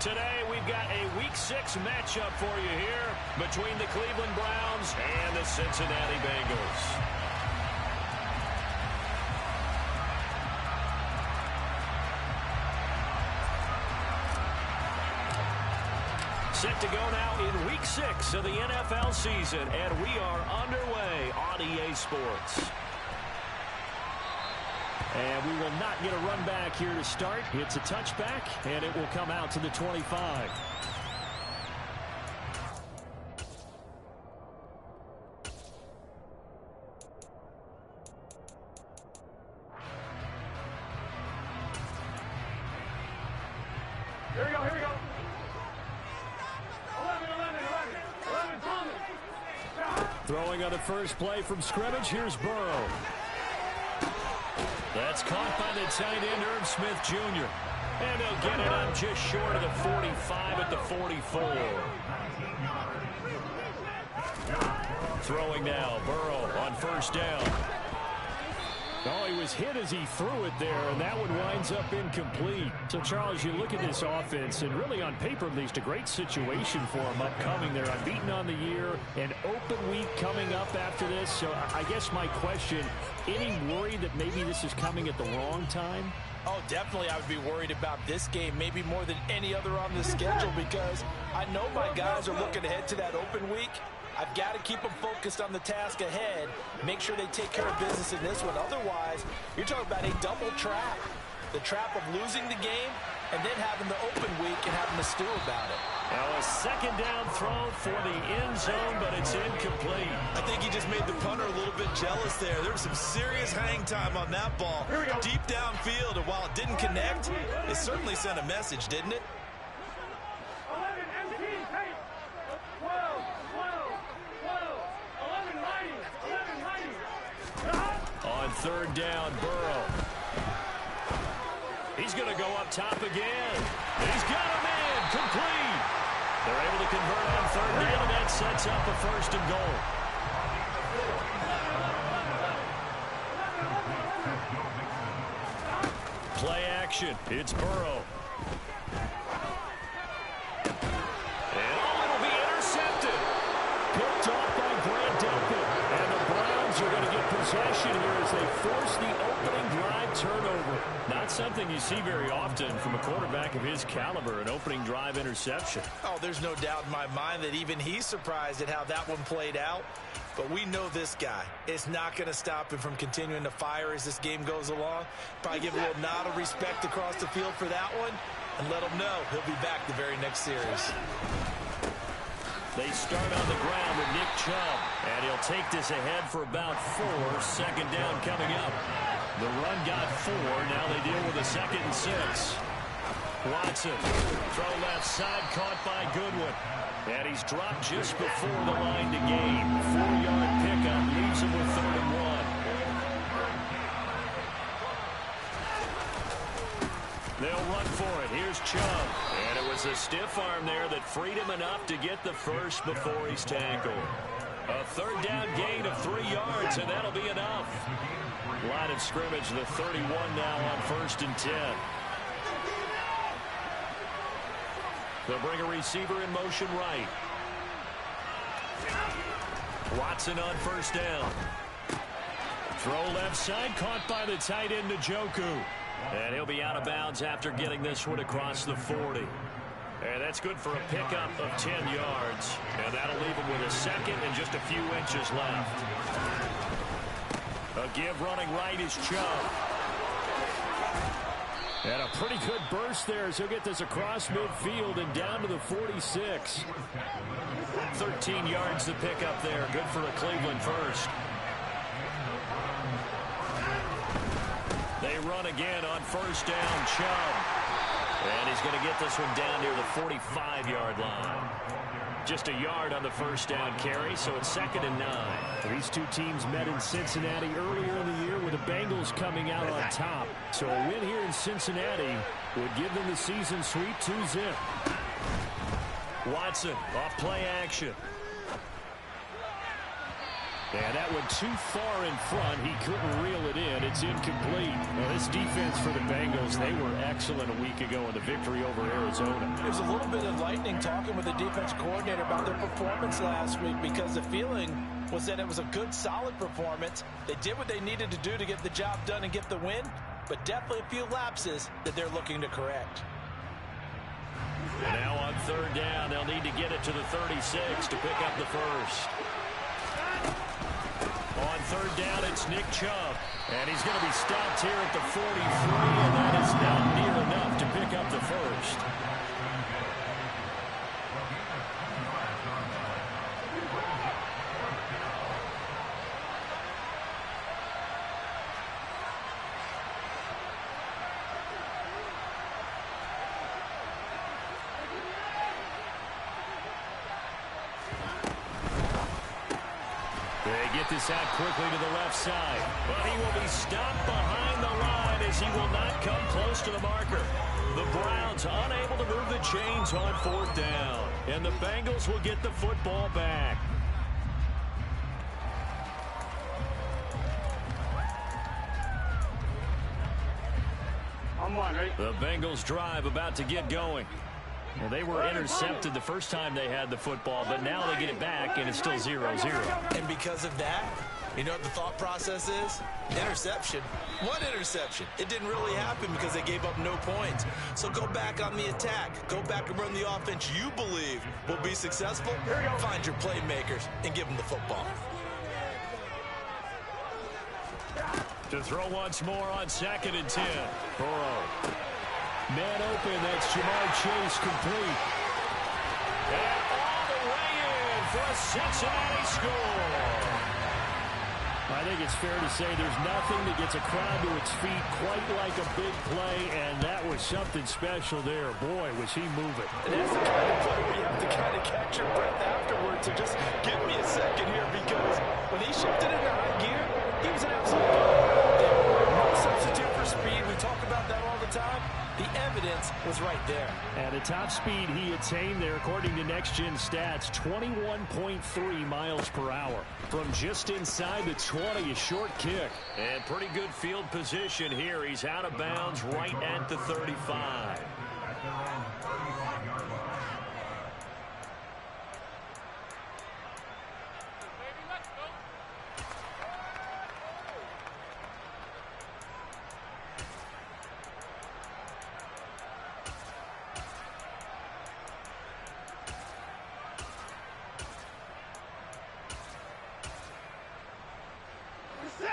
Today, we've got a Week 6 matchup for you here between the Cleveland Browns and the Cincinnati Bengals. Set to go now in Week 6 of the NFL season, and we are underway on EA Sports. And we will not get a run back here to start. It's a touchback, and it will come out to the 25. Here we go, here we go. 11. Throwing on the first play from scrimmage, here's Burrow. That's caught by the tight end, Irv Smith Jr. And they'll get it up just short of the 45 at the 44. Throwing now, Burrow on first down. Oh, he was hit as he threw it there, and that one winds up incomplete. So, Charles, you look at this offense, and really on paper, at least, a great situation for them upcoming. They're unbeaten on the year, an open week coming up after this. So, I guess my question, any worry that maybe this is coming at the wrong time? Oh, definitely I would be worried about this game, maybe more than any other on the schedule, because I know my guys are looking ahead to that open week. I've got to keep them focused on the task ahead, make sure they take care of business in this one. Otherwise, you're talking about a double trap. The trap of losing the game and then having the open week and having to stew about it. Now a second down throw for the end zone, but it's incomplete. I think he just made the punter a little bit jealous there. There was some serious hang time on that ball. Deep downfield, and while it didn't connect, it certainly sent a message, didn't it? 11, 18, hey. 12, 11, 90. On third down, Burrow. He's going to go up top again. He's got him in. Complete. They're able to convert on third down, and that sets up a first and goal. Play action. It's Burrow. And it'll be intercepted. Picked off by Grant Delpit. And the Browns are going to get possession here as they force the opening drive turnover. Not something you see very often from a quarterback of his caliber, an opening drive interception. Oh, there's no doubt in my mind that even he's surprised at how that one played out. But we know this guy. It's not going to stop him from continuing to fire as this game goes along. Probably give a little nod of respect across the field for that one and let him know he'll be back the very next series. They start on the ground with Nick Chubb, and he'll take this ahead for about 4. Second down coming up. The run got 4. Now they deal with a 2nd and 6. Watson, throw left side, caught by Goodwin. And he's dropped just before the line to gain. 4-yard pickup leaves him with 3rd and 1. They'll run for it. Here's Chubb. And it was a stiff arm there that freed him enough to get the first before he's tackled. A 3rd down gain of 3 yards, and that'll be enough. Line of scrimmage, the 31 now on 1st and 10. They'll bring a receiver in motion right. Watson on first down. Throw left side, caught by the tight end Njoku. And he'll be out of bounds after getting this one across the 40. And that's good for a pickup of 10 yards. And that'll leave him with a 2nd and just a few inches left. A give running right is Chubb. And a pretty good burst there as he'll get this across midfield and down to the 46. 13 yards to pick up there. Good for a Cleveland first. They run again on first down, Chubb. And he's going to get this one down near the 45-yard line. Just a yard on the first down carry, so it's 2nd and 9. These two teams met in Cincinnati earlier in the year with the Bengals coming out on top. So a win here in Cincinnati would give them the season sweep 2-zip. Watson off play action. And that went too far in front. He couldn't reel it in. It's incomplete. Well, this defense for the Bengals, they were excellent a week ago in the victory over Arizona. There's a little bit of lightning talking with the defense coordinator about their performance last week because the feeling was that it was a good, solid performance. They did what they needed to do to get the job done and get the win, but definitely a few lapses that they're looking to correct. And now on third down, they'll need to get it to the 36 to pick up the first. On third down, it's Nick Chubb. And he's going to be stopped here at the 43, and that is not near enough to pick up the first. They get this out quickly to the left side. But he will be stopped behind the line as he will not come close to the marker. The Browns unable to move the chains on fourth down. And the Bengals will get the football back. On one, ready? The Bengals drive about to get going. Well, they were intercepted the first time they had the football, but now they get it back, and it's still 0-0. And because of that, you know what the thought process is? Interception. What interception? It didn't really happen because they gave up no points. So go back on the attack. Go back and run the offense you believe will be successful. Find your playmakers and give them the football. To throw once more on 2nd and 10. Burrow. Man open, that's Jamar Chase complete. And all the way in for a Cincinnati score. I think it's fair to say there's nothing that gets a crowd to its feet quite like a big play, and that was something special there. Boy, was he moving. And that's the kind of play where you have to kind of catch your breath afterwards. So just give me a second here, because when he shifted into high gear, he was an absolute there. No substitute for speed. We talk about that all the time. The evidence was right there. And the top speed he attained there, according to Next Gen Stats, 21.3 miles per hour. From just inside the 20, a short kick. And pretty good field position here. He's out of bounds right at the 35.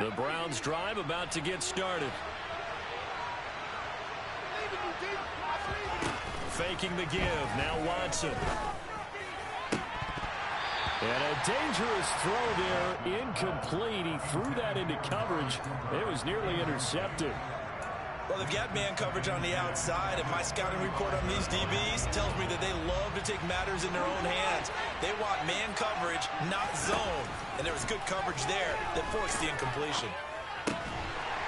The Browns drive about to get started. Faking the give. Now Watson. And a dangerous throw there. Incomplete. He threw that into coverage. It was nearly intercepted. Well, they've got man coverage on the outside, and my scouting report on these DBs tells me that they love to take matters in their own hands. They want man coverage, not zone. And there was good coverage there that forced the incompletion.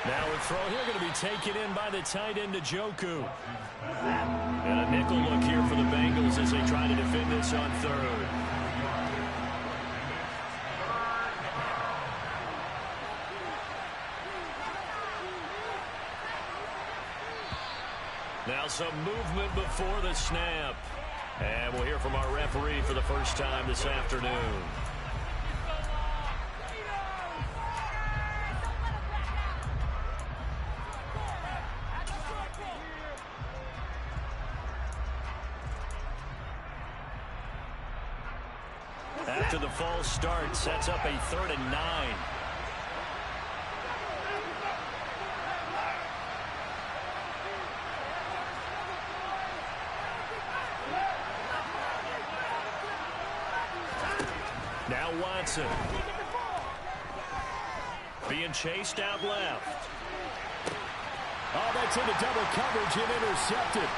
Now a throw here going to be taken in by the tight end, Njoku. And a nickel look here for the Bengals as they try to defend this on third. Now some movement before the snap. And we'll hear from our referee for the first time this afternoon. After the false start, sets up a 3rd and 9. Now Watson. Being chased out left. Oh, that's into double coverage and intercepted.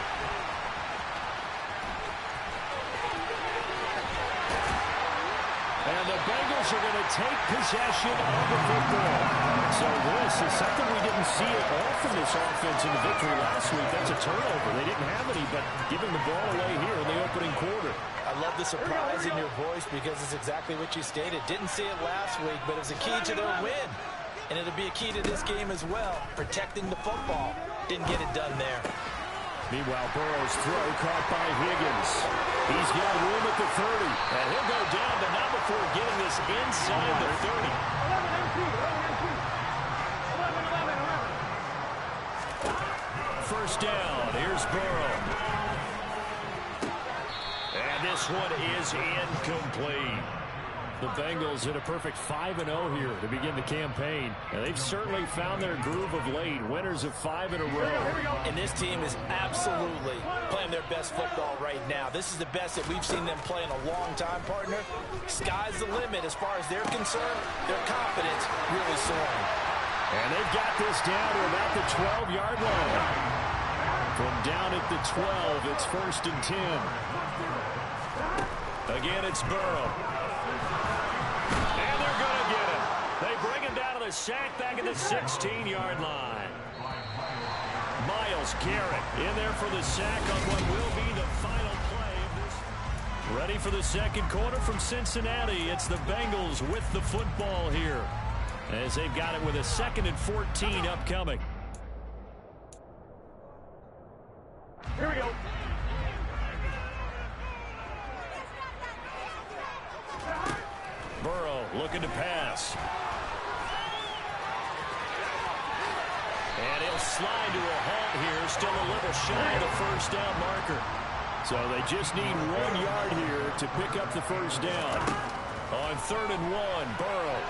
And the Bengals are going to take possession of the football. So this is something we didn't see at all from this offense in the victory last week. That's a turnover. They didn't have any, but giving the ball away here in the opening quarter. I love the surprise in your voice because it's exactly what you stated. Didn't see it last week, but it was a key to their win. And it'll be a key to this game as well, protecting the football. Didn't get it done there. Meanwhile, Burrow's throw caught by Higgins. He's got room at the 30. And he'll go down, but not before getting this inside the 30. First down. Here's Burrow. And this one is incomplete. The Bengals hit a perfect 5-0 here to begin the campaign. And they've certainly found their groove of late. Winners of 5 in a row. And this team is absolutely playing their best football right now. This is the best that we've seen them play in a long time, partner. Sky's the limit as far as they're concerned. Their confidence really soaring. And they've got this down to about the 12-yard line. From down at the 12, it's 1st and 10. Again, it's Burrow. And they're going to get him. They bring him down to the sack back at the 16-yard line. Myles Garrett in there for the sack on what will be the final play of this. Ready for the second quarter from Cincinnati. It's the Bengals with the football here, as they've got it with a 2nd and 14 upcoming. Here we go. Burrow looking to pass. And he'll slide to a halt here, still a little shy of the first down marker. So they just need 1 yard here to pick up the first down. On 3rd and 1, Burrow.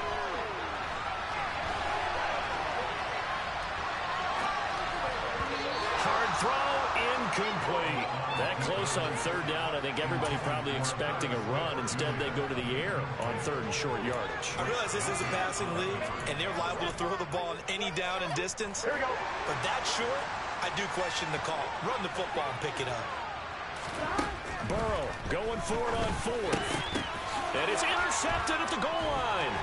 Hard throw, incomplete. That close on 3rd down. I think everybody probably expecting a run. Instead, they go to the air on 3rd and short yardage. I realize this is a passing league, and they're liable to throw the ball on any down and distance. Here we go. But that short, I do question the call. Run the football and pick it up. Burrow going for it on 4th. And it's intercepted at the goal line.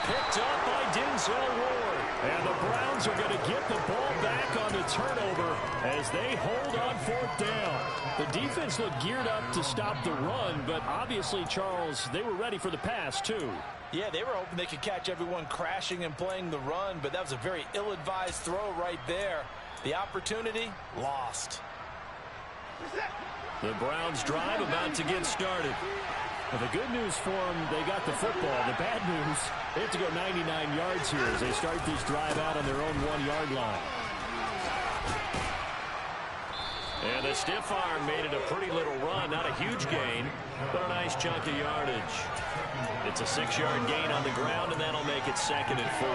Picked up by Denzel Ward. And the Browns are going to get the ball back on the turnover as they hold on 4th down. The defense looked geared up to stop the run, but obviously, Charles, they were ready for the pass, too. Yeah, they were hoping they could catch everyone crashing and playing the run, but that was a very ill-advised throw right there. The opportunity, lost. The Browns drive about to get started. Well, the good news for them, they got the football. The bad news, they have to go 99 yards here as they start this drive out on their own 1-yard line. And the stiff arm made it a pretty little run. Not a huge gain, but a nice chunk of yardage. It's a 6-yard gain on the ground, and that'll make it 2nd and 4.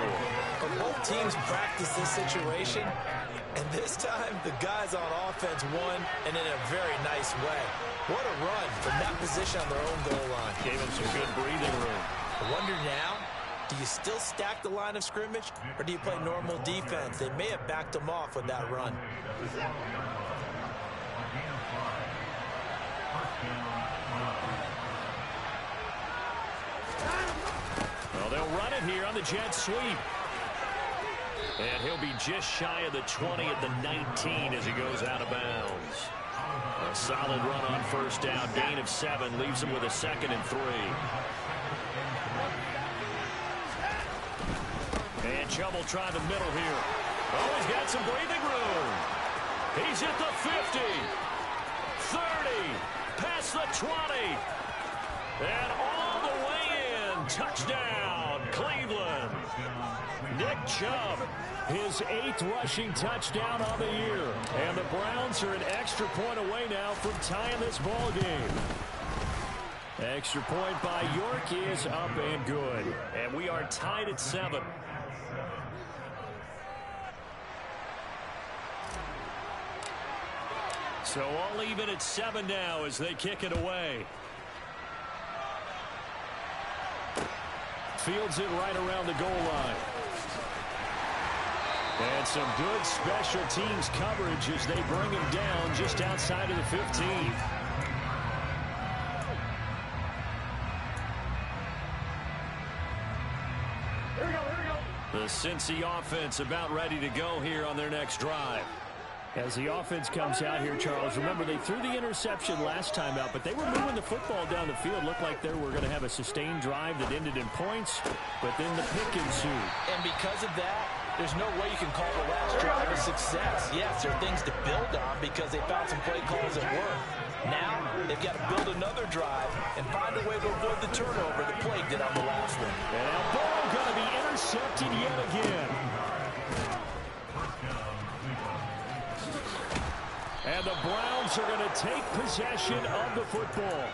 But both teams practice this situation, and this time the guys on offense won, and in a very nice way. What a run from that position on their own goal line. Gave them some good breathing room. I wonder now, do you still stack the line of scrimmage, or do you play normal defense? They may have backed them off with that run. Well, they'll run it here on the jet sweep. And he'll be just shy of the 20 at the 19 as he goes out of bounds. A solid run on 1st down. Gain of 7 leaves him with a 2nd and 3. And Chubb will try the middle here. Oh, he's got some breathing room. He's at the 50. 30. Past the 20. And all the way in. Touchdown, Cleveland. Nick Chubb, his 8th rushing touchdown on the year. And the Browns are an extra point away now from tying this ball game. Extra point by York is up and good. And we are tied at 7. So all even at 7 now as they kick it away. Fields it right around the goal line. And some good special teams coverage as they bring him down just outside of the 15. The Cincy offense about ready to go here on their next drive. As the offense comes out here, Charles, remember they threw the interception last time out, but they were moving the football down the field. Looked like they were going to have a sustained drive that ended in points, but then the pick ensued. And because of that, there's no way you can call the last drive a success. Yes, there are things to build on because they found some play calls that work. Now, they've got to build another drive and find a way to avoid the turnover that plagued it on the last one. And now ball going to be intercepted yet again. And the Browns are going to take possession of the football.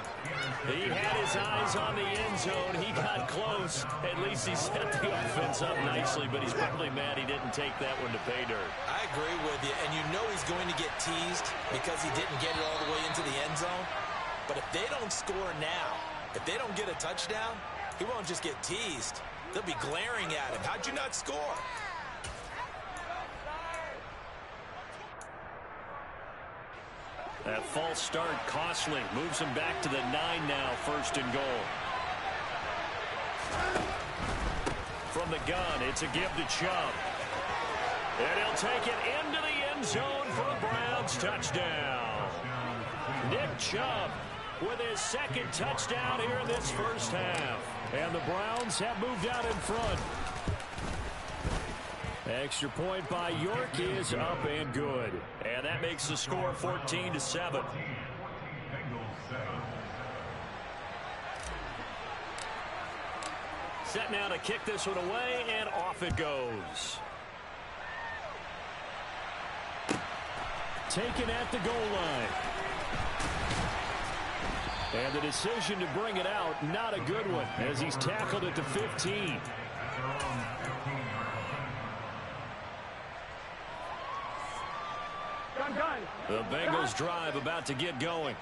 He had his eyes on the end zone. He got close. At least he set the offense up nicely, but he's probably mad he didn't take that one to pay dirt. I agree with you, and you know he's going to get teased because he didn't get it all the way into the end zone. But if they don't score now, if they don't get a touchdown, he won't just get teased. They'll be glaring at him. How'd you not score? That false start costly. Moves him back to the 9 now, 1st and goal. From the gun, it's a give to Chubb. And he'll take it into the end zone for a Browns touchdown. Nick Chubb with his 2nd touchdown here in this first half. And the Browns have moved out in front. Extra point by York is up and good. And that makes the score 14-7. Set now to kick this one away, and off it goes. Taken at the goal line. And the decision to bring it out, not a good one, as he's tackled at the 15. The Bengals drive about to get going.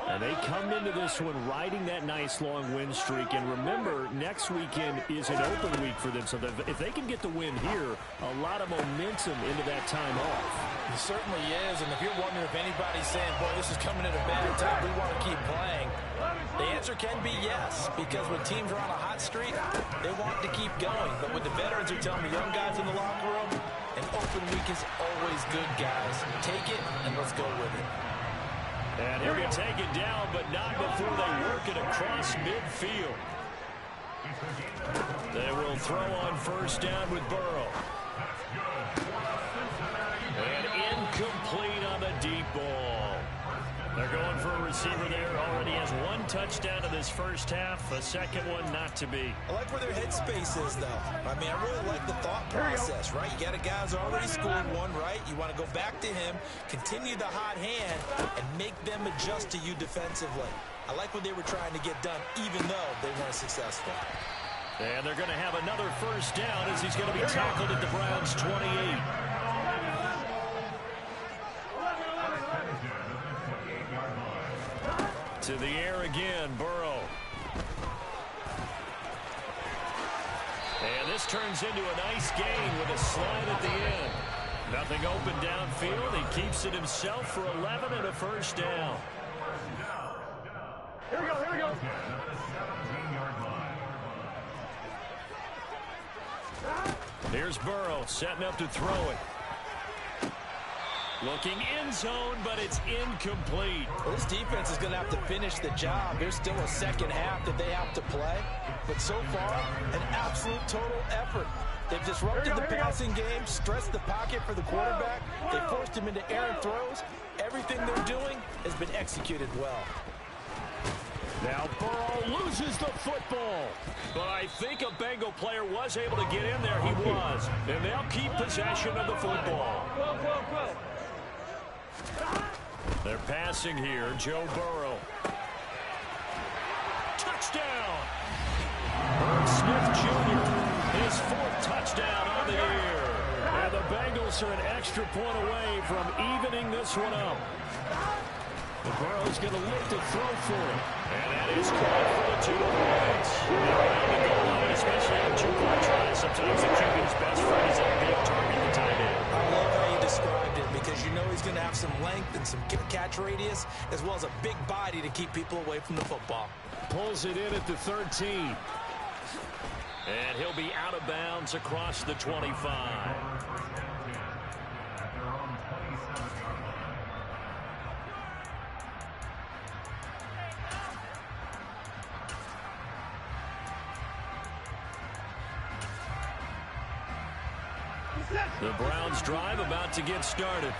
And they come into this one riding that nice long win streak. And remember, next weekend is an open week for them. So if they can get the win here, a lot of momentum into that time off. It certainly is. And if you're wondering if anybody's saying, boy, this is coming at a bad time, we want to keep playing, the answer can be yes. Because when teams are on a hot streak, they want to keep going. But what the veterans are telling the young guys in the locker room, an open week is always good, guys. Take it and let's go with it. And he'll be taken down, but not before they work it across midfield. They will throw on 1st down with Burrow. And incomplete on the deep ball. They're going for a receiver there. Already has 1 touchdown in this first half. A 2nd one not to be. I like where their headspace is, though. I mean, I really like the thought process, right? You got a guy who's already scored 1, right? You want to go back to him, continue the hot hand, and make them adjust to you defensively. I like what they were trying to get done, even though they weren't successful. And they're going to have another 1st down as he's going to be tackled at the Browns' 28. To the air again, Burrow. And this turns into a nice gain with a slide at the end. Nothing open downfield. He keeps it himself for 11 and a 1st down. Here we go, here we go. Here's Burrow setting up to throw it. Looking in zone, but it's incomplete. Well, this defense is going to have to finish the job. There's still a 2nd half that they have to play. But so far, an absolute total effort. They've disrupted the passing game, stressed the pocket for the quarterback. They forced him into errant throws. Everything they're doing has been executed well. Now Burrow loses the football. But I think a Bengal player was able to get in there. He was. And they'll keep possession of the football. They're passing here. Joe Burrow. Touchdown! Herb Smith Jr. his 4th touchdown on the year. And the Bengals are an extra point away from evening this one up. The Burrow's going to look to throw for it. And that is caught for the 2 points. Around the goal line, especially on 2-point tries. Sometimes the QB's best friend is that big target the tight end. I love how you described it because you know he's going to have some length and some catch radius as well as a big body to keep people away from the football. Pulls it in at the 13. And he'll be out of bounds across the 25. The Browns drive about to get started.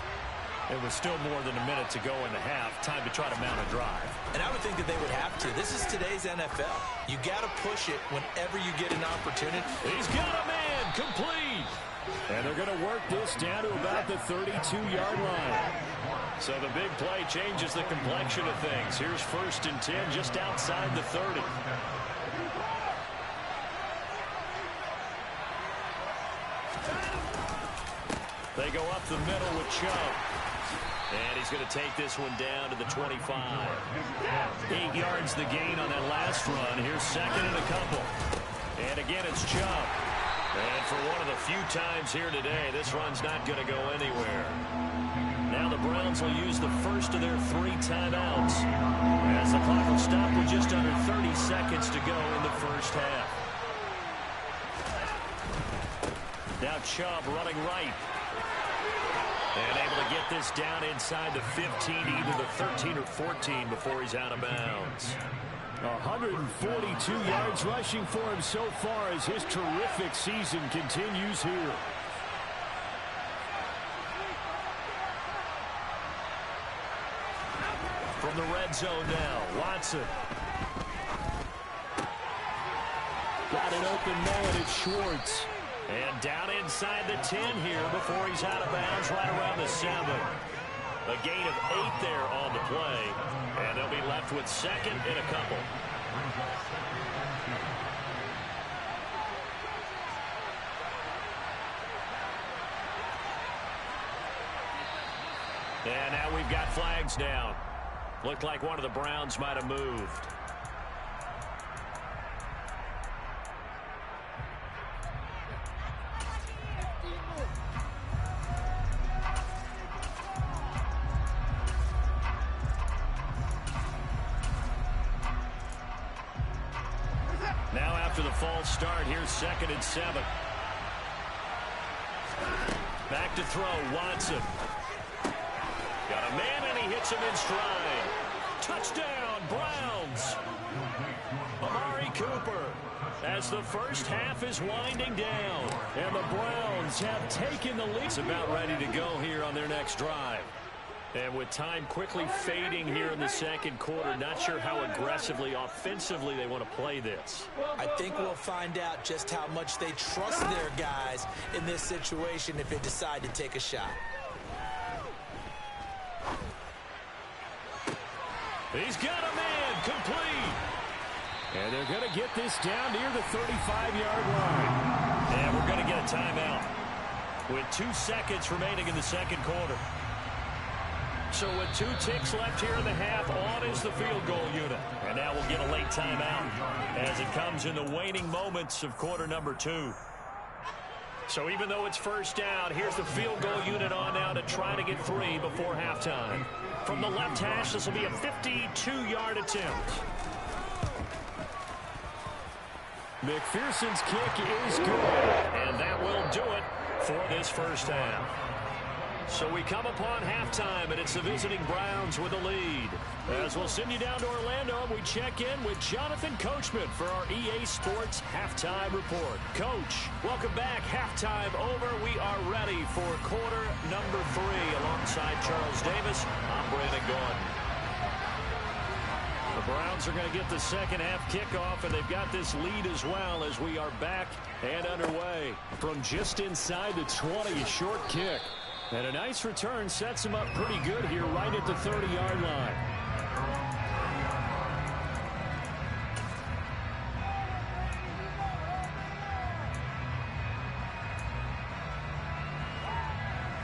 It was still more than a minute to go in the half. Time to try to mount a drive. And I would think that they would have to. This is today's NFL. You got to push it whenever you get an opportunity. He's got a man complete. And they're going to work this down to about the 32-yard line. So the big play changes the complexion of things. Here's 1st and 10 just outside the 30. They go up the middle with Chubb. And he's going to take this one down to the 25. 8 yards the gain on that last run. Here's 2nd and a couple. And again, it's Chubb. And for one of the few times here today, this run's not going to go anywhere. Now the Browns will use the first of their 3 timeouts, as the clock will stop with just under 30 seconds to go in the first half. Now Chubb running right. And able to get this down inside the 15, either the 13 or 14 before he's out of bounds. 142 yards rushing for him so far as his terrific season continues here. From the red zone now, Watson. Got an open man, it's Schwartz. And down inside the 10 here before he's out of bounds, right around the 7. A gain of 8 there on the play. And they'll be left with 2nd and a couple. And now we've got flags down. Looked like one of the Browns might have moved. Now after the false start, here's 2nd and 7. Back to throw, Watson. Got a man, and he hits him in stride. Touchdown, Browns. Amari Cooper, as the first half is winding down. And the Browns have taken the lead. It's about ready to go here on their next drive. And with time quickly fading here in the second quarter, not sure how aggressively, offensively they want to play this. I think we'll find out just how much they trust their guys in this situation if they decide to take a shot. He's got a man complete. And they're going to get this down near the 35-yard line. And we're going to get a timeout with 2 seconds remaining in the second quarter. So with 2 ticks left here in the half, on is the field goal unit. And now we'll get a late timeout as it comes in the waning moments of quarter number 2. So even though it's first down, here's the field goal unit on now to try to get 3 before halftime. From the left hash, this will be a 52-yard attempt. McPherson's kick is good. And that will do it for this first half. So we come upon halftime, and it's the visiting Browns with the lead. As we'll send you down to Orlando, we check in with Jonathan Coachman for our EA Sports Halftime Report. Coach, welcome back. Halftime over. We are ready for quarter number 3. Alongside Charles Davis, I'm Brandon Gordon. The Browns are going to get the second half kickoff, and they've got this lead as well as we are back and underway. From just inside the 20, a short kick. And a nice return sets him up pretty good here right at the 30-yard line.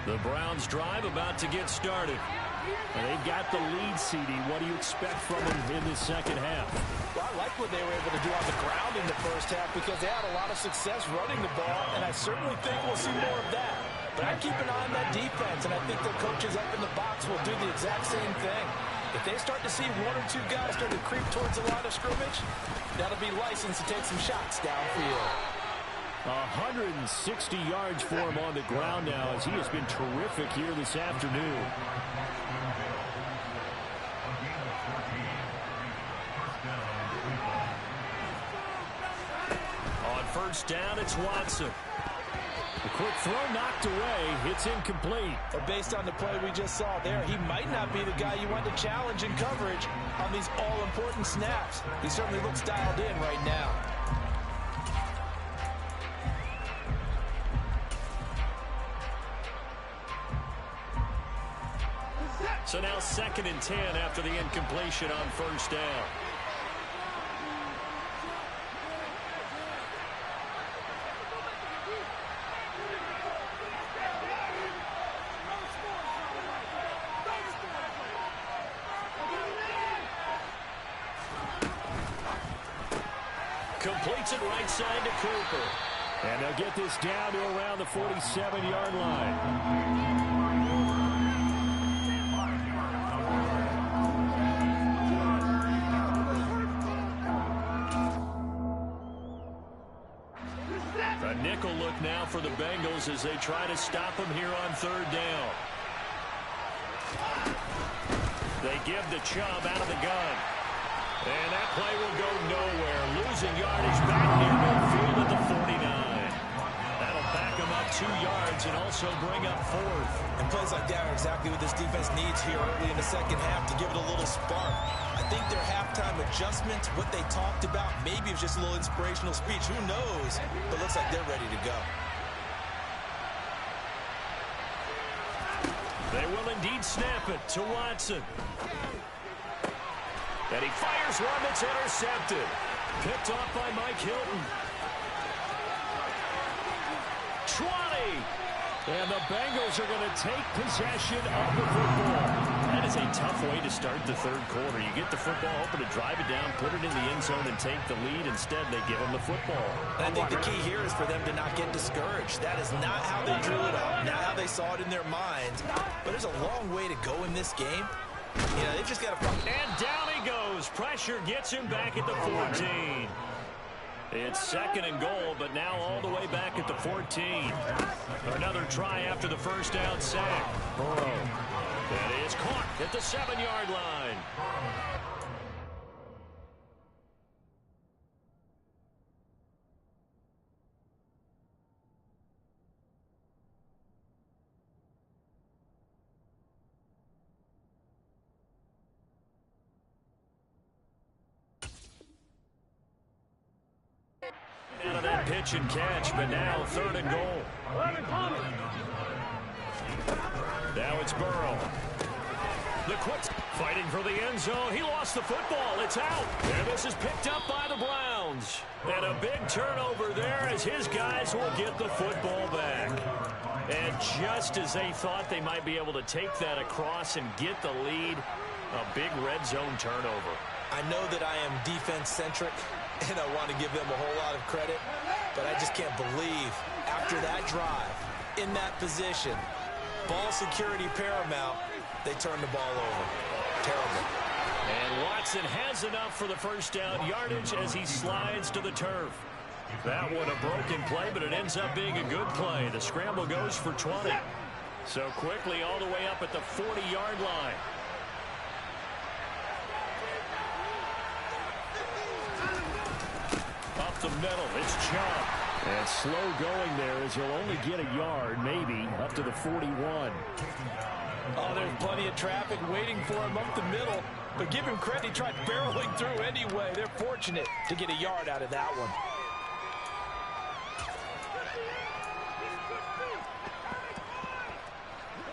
The Browns drive about to get started. And they've got the lead, CD. What do you expect from them in the second half? Well, I like what they were able to do on the ground in the first half because they had a lot of success running the ball, and I certainly think we'll see more of that. But I keep an eye on that defense, and I think their coaches up in the box will do the exact same thing. If they start to see 1 or 2 guys start to creep towards the line of scrimmage, that'll be licensed to take some shots downfield. 160 yards for him on the ground now as he has been terrific here this afternoon. On first down, it's Watson. The Quick throw knocked away. It's incomplete. But based on the play we just saw there, he might not be the guy you want to challenge in coverage on these all-important snaps. He certainly looks dialed in right now. So now 2nd and 10 after the incompletion on first down. Completes it right side to Cooper. And they'll get this down to around the 47-yard line. A nickel look now for the Bengals as they try to stop him here on 3rd down. They give the Chubb out of the gun. And that play will go nowhere. Losing yardage back near midfield at the 49. That'll back him up 2 yards and also bring up 4th. And plays like that are exactly what this defense needs here early in the second half to give it a little spark. I think their halftime adjustment, what they talked about, maybe it's just a little inspirational speech. Who knows? But looks like they're ready to go. They will indeed snap it to Watson. And he fires one that's intercepted. Picked off by Mike Hilton. 20. And the Bengals are going to take possession of the football. That is a tough way to start the 3rd quarter. You get the football, hoping to drive it down, put it in the end zone, and take the lead. Instead, they give them the football. And I think the key here is for them to not get discouraged. That is not how they drew it up, not how they saw it in their minds. But there's a long way to go in this game. You know, they've just got to... And down he goes. Pressure gets him back at the 14. It's 2nd and goal, but now all the way back at the 14. Another try after the first down sack. Burrow. That is caught at the 7-yard line. Out of that pitch and catch, but now 3rd and goal. Now it's Burrow. The quick fighting for the end zone. He lost the football. It's out. And this is picked up by the Browns. And a big turnover there as his guys will get the football back. And just as they thought they might be able to take that across and get the lead, a big red zone turnover. I know that I am defense-centric, and I want to give them a whole lot of credit, but I just can't believe after that drive, in that position, ball security paramount, they turn the ball over. Terrible. And Watson has enough for the first down yardage as he slides to the turf. That one a broken play, but it ends up being a good play. The scramble goes for 20. So quickly all the way up at the 40-yard line. Up the middle, it's Chubb. And slow going there as he'll only get a yard, maybe, up to the 41. Oh, there's plenty of traffic waiting for him up the middle. But give him credit, he tried barreling through anyway. They're fortunate to get a yard out of that one.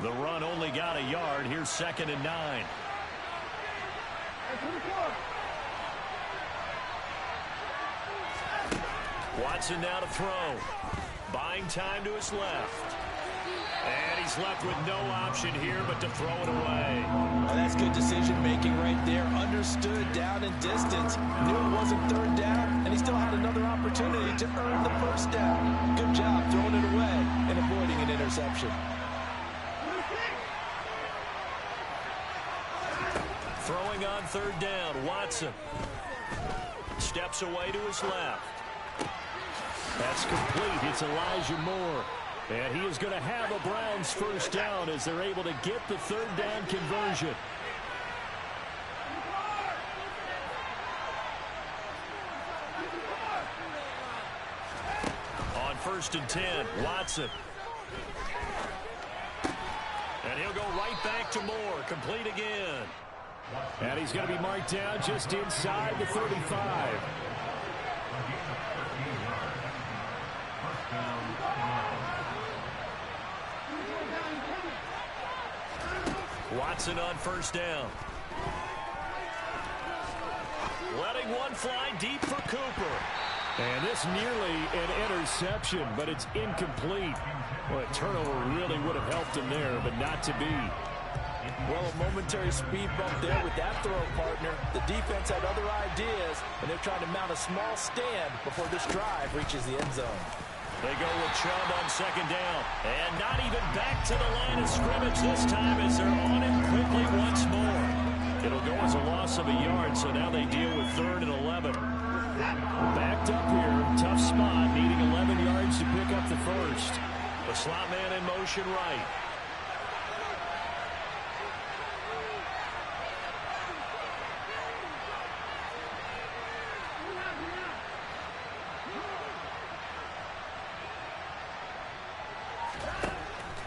The run only got a yard. Here's 2nd and 9. Watson now to throw. Buying time to his left. And he's left with no option here but to throw it away. Well, that's good decision-making right there. Understood down and distance. Knew it wasn't 3rd down, and he still had another opportunity to earn the first down. Good job throwing it away and avoiding an interception. Throwing on 3rd down, Watson. Steps away to his left. That's complete. It's Elijah Moore. And he is going to have a Browns first down as they're able to get the 3rd down conversion. On 1st and 10, Watson. And he'll go right back to Moore. Complete again. And he's going to be marked down just inside the 35. Watson on first down. Letting one fly deep for Cooper. And this nearly an interception, but it's incomplete. Well, a turnover really would have helped him there, but not to be. Well, a momentary speed bump there with that throw, partner. The defense had other ideas, and they're trying to mount a small stand before this drive reaches the end zone. They go with Chubb on second down. And not even back to the line of scrimmage this time as they're on him quickly once more. It'll go as a loss of a yard, so now they deal with 3rd and 11. Backed up here, tough spot, needing 11 yards to pick up the first. The slot man in motion right.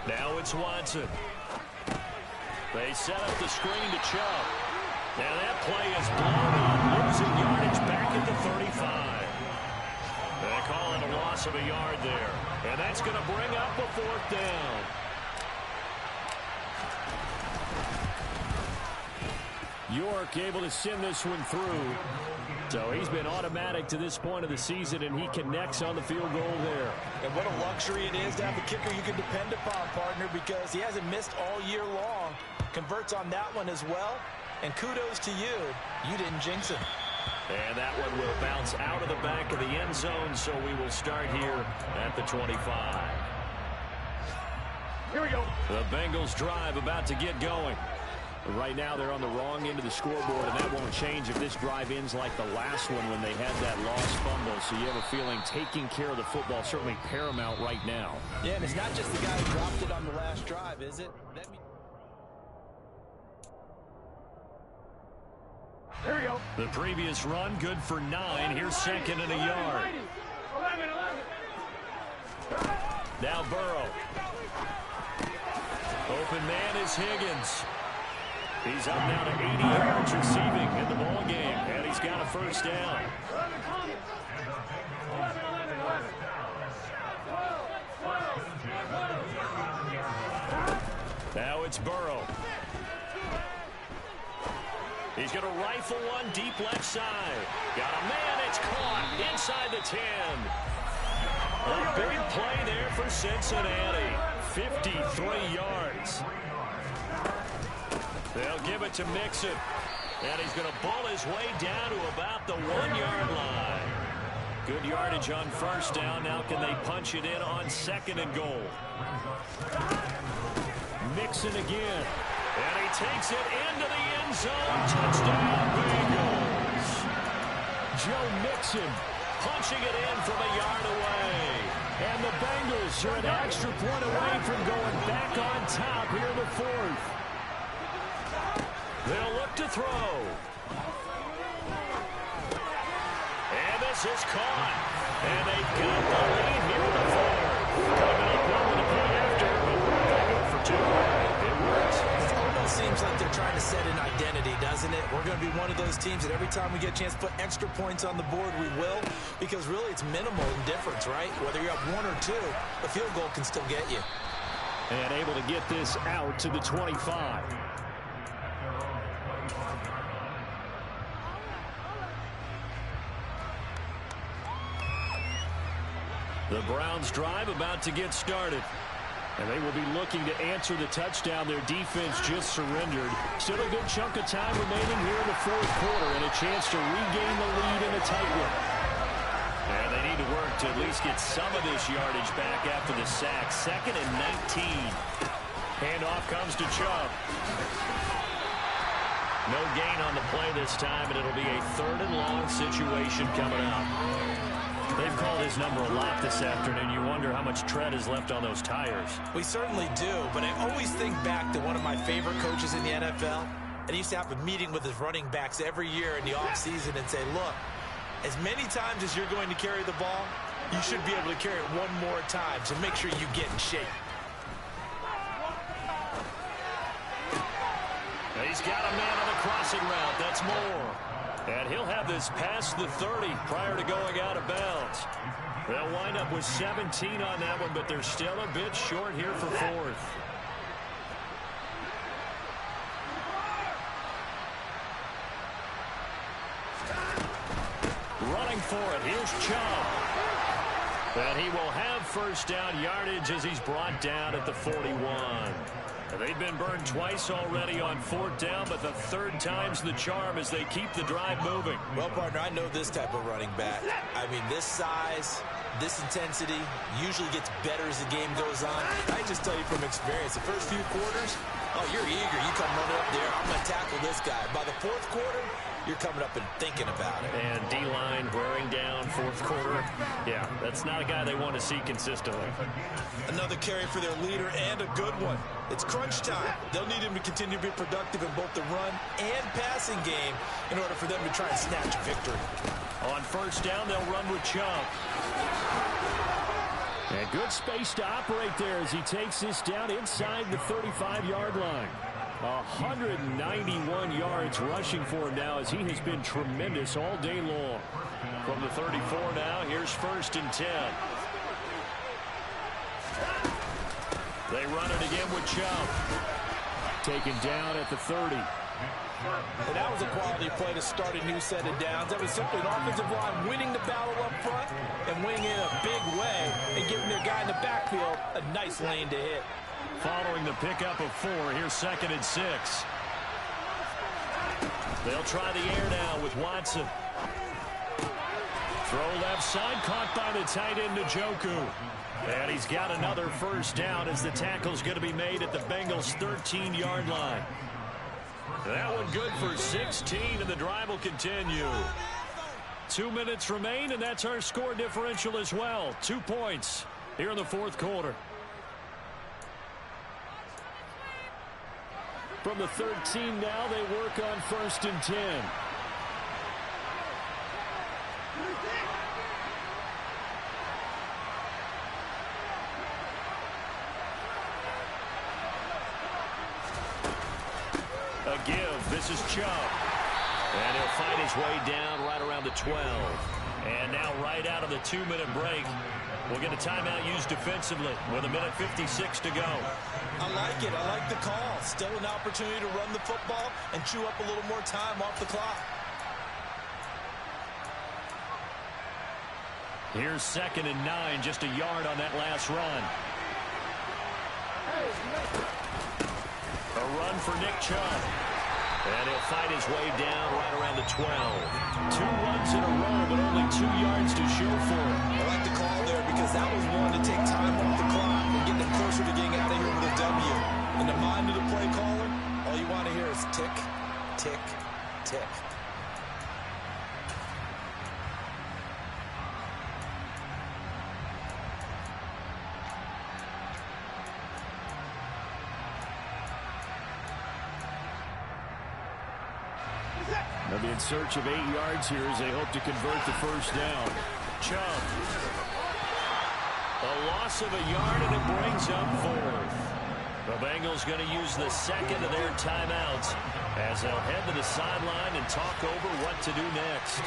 Now it's Watson. They set up the screen to Chubb. Now that play is blown up, losing yardage back at the 35. They call it a loss of a yard there. And that's going to bring up a 4th down. York able to send this one through. So he's been automatic to this point of the season, and he connects on the field goal there. And what a luxury it is to have a kicker you can depend upon, partner, because he hasn't missed all year long. Converts on that one as well. And kudos to you. You didn't jinx him. And that one will bounce out of the back of the end zone, so we will start here at the 25. Here we go. The Bengals drive about to get going. Right now they're on the wrong end of the scoreboard, and that won't change if this drive ends like the last one when they had that lost fumble. So you have a feeling taking care of the football certainly paramount right now. Yeah, and it's not just the guy who dropped it on the last drive, is it? Here we go. The previous run, good for 9. Here's 2nd and a yard. 11. Now Burrow. Open man is Higgins. He's up now to 80 yards receiving in the ball game, and he's got a first down. Now it's Burrow. He's going to rifle one deep left side. Got a man, it's caught inside the 10. A big play there for Cincinnati. 53 yards. They'll give it to Mixon. And he's going to bull his way down to about the 1-yard line. Good yardage on first down. Now can they punch it in on 2nd and goal? Mixon again. And he takes it into the end zone. Touchdown, Bengals. Joe Mixon punching it in from a yard away. And the Bengals are an extra point away from going back on top here in the 4th. They'll look to throw. And this is caught. And they've got the lead here in the 4th. Coming up one with a play after, but they go for 2. It works. It almost seems like they're trying to set an identity, doesn't it? We're going to be one of those teams that every time we get a chance to put extra points on the board, we will. Because really it's minimal in difference, right? Whether you're up 1 or 2, a field goal can still get you. And able to get this out to the 25. The Browns drive about to get started. And they will be looking to answer the touchdown. Their defense just surrendered. Still a good chunk of time remaining here in the 4th quarter and a chance to regain the lead in a tight one. And they need to work to at least get some of this yardage back after the sack. 2nd and 19. Handoff comes to Chubb. No gain on the play this time, and it'll be a 3rd and long situation coming up. They've called his number a lot this afternoon. You wonder how much tread is left on those tires. We certainly do, but I always think back to one of my favorite coaches in the NFL. And he used to have a meeting with his running backs every year in the offseason and say, look, as many times as you're going to carry the ball, you should be able to carry it one more time, so make sure you get in shape. He's got a man on the crossing route. That's Moore. And he'll have this past the 30 prior to going out of bounds. They'll wind up with 17 on that one, but they're still a bit short here for fourth. Running for it. Here's Chubb. And he will have first down yardage as he's brought down at the 41. They've been burned twice already on fourth down, but the third time's the charm as they keep the drive moving. Well, partner, I know this type of running back. I mean, this size, this intensity usually gets better as the game goes on. I just tell you from experience, the first few quarters, oh, you're eager. You come running up there. I'm going to tackle this guy. By the fourth quarter, you're coming up and thinking about it. And D-line wearing down fourth quarter. Yeah, that's not a guy they want to see consistently. Another carry for their leader and a good one. It's crunch time. They'll need him to continue to be productive in both the run and passing game in order for them to try and snatch a victory. On first down, they'll run with Chubb. And good space to operate there as he takes this down inside the 35-yard line. 191 yards rushing for him now as he has been tremendous all day long. From the 34 now, here's first and 10. They run it again with Chubb. Taken down at the 30. And that was a quality play to start a new set of downs. That was simply an offensive line winning the battle up front and winning it in a big way and giving their guy in the backfield a nice lane to hit. Following the pickup of 4, here's second and 6. They'll try the air now with Watson. Throw left side, caught by the tight end Njoku. And he's got another first down as the tackle's going to be made at the Bengals' 13-yard line. That one good for 16, and the drive will continue. 2 minutes remain, and that's our score differential as well. 2 points here in the fourth quarter. From the 13 now, they work on first and 10. A give. This is Chubb. And he'll fight his way down right around the 12. And now right out of the 2-minute break, we'll get a timeout used defensively with 1:56 to go. I like it. I like the call. Still an opportunity to run the football and chew up a little more time off the clock. Here's second and 9, just a yard on that last run. A run for Nick Chubb. And he'll fight his way down right around the 12. 2 runs in a row, but only 2 yards to show for it. I like the call there because that was one to take time off the clock and get them closer to getting out of here with a W. In the mind of the play caller, all you want to hear is tick, tick, tick. They'll be in search of 8 yards here as they hope to convert the first down. Chubb. A loss of a yard, and it brings up fourth. The Bengals going to use the second of their timeouts as they'll head to the sideline and talk over what to do next.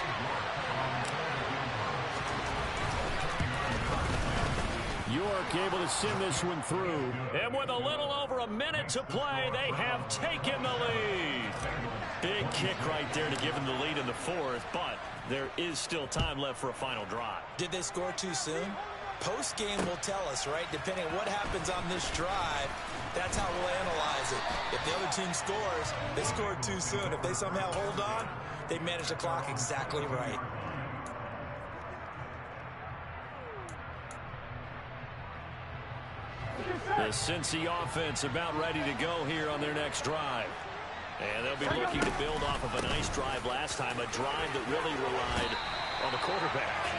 York able to send this one through. And with a little over a minute to play, they have taken the lead. Big kick right there to give them the lead in the fourth, but there is still time left for a final drive. Did they score too soon? Post-game will tell us, right? Depending on what happens on this drive, that's how we'll analyze it. If the other team scores, they scored too soon. If they somehow hold on, they manage the clock exactly right. The Cincy offense about ready to go here on their next drive. And they'll be looking to build off of a nice drive last time, a drive that really relied on the quarterback.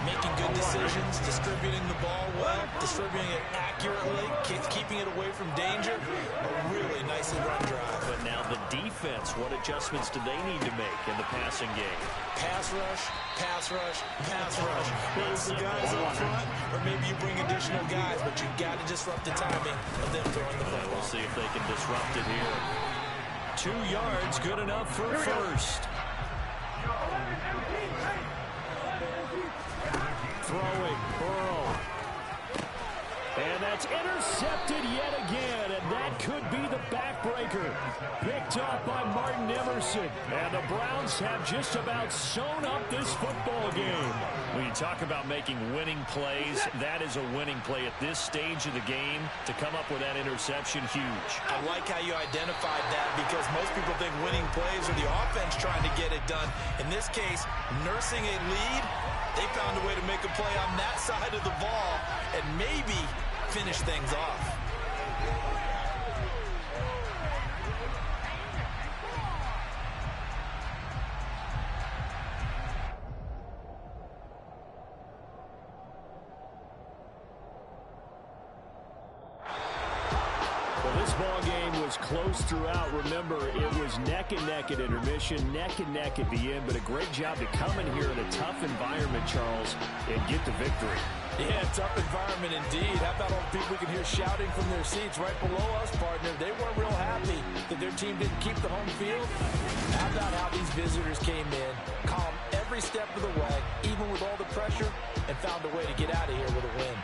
Making good decisions, distributing the ball well, distributing it accurately, keeping it away from danger. A really nicely run drive. But now the defense, what adjustments do they need to make in the passing game? Pass rush, pass rush, pass rush. Whether it's the guys up front or maybe you bring additional guys, but you've got to disrupt the timing of them throwing the football. We'll see if they can disrupt it here. 2 yards, good enough for a first. Throwing, Burrow. And that's intercepted yet again, and that could be the backbreaker. Picked up by Martin Emerson. And the Browns have just about sewn up this football game. When you talk about making winning plays, that is a winning play at this stage of the game. To come up with that interception, huge. I like how you identified that, because most people think winning plays are the offense trying to get it done. In this case, nursing a lead, they found a way to make a play on that side of the ball and maybe finish things off. This ball game was close throughout. Remember, it was neck and neck at intermission, neck and neck at the end, but a great job to come in here in a tough environment, Charles, and get the victory. Yeah, tough environment indeed. How about all the people we can hear shouting from their seats right below us, partner? They weren't real happy that their team didn't keep the home field. How about how these visitors came in, calm every step of the way, even with all the pressure, and found a way to get out of here with a win.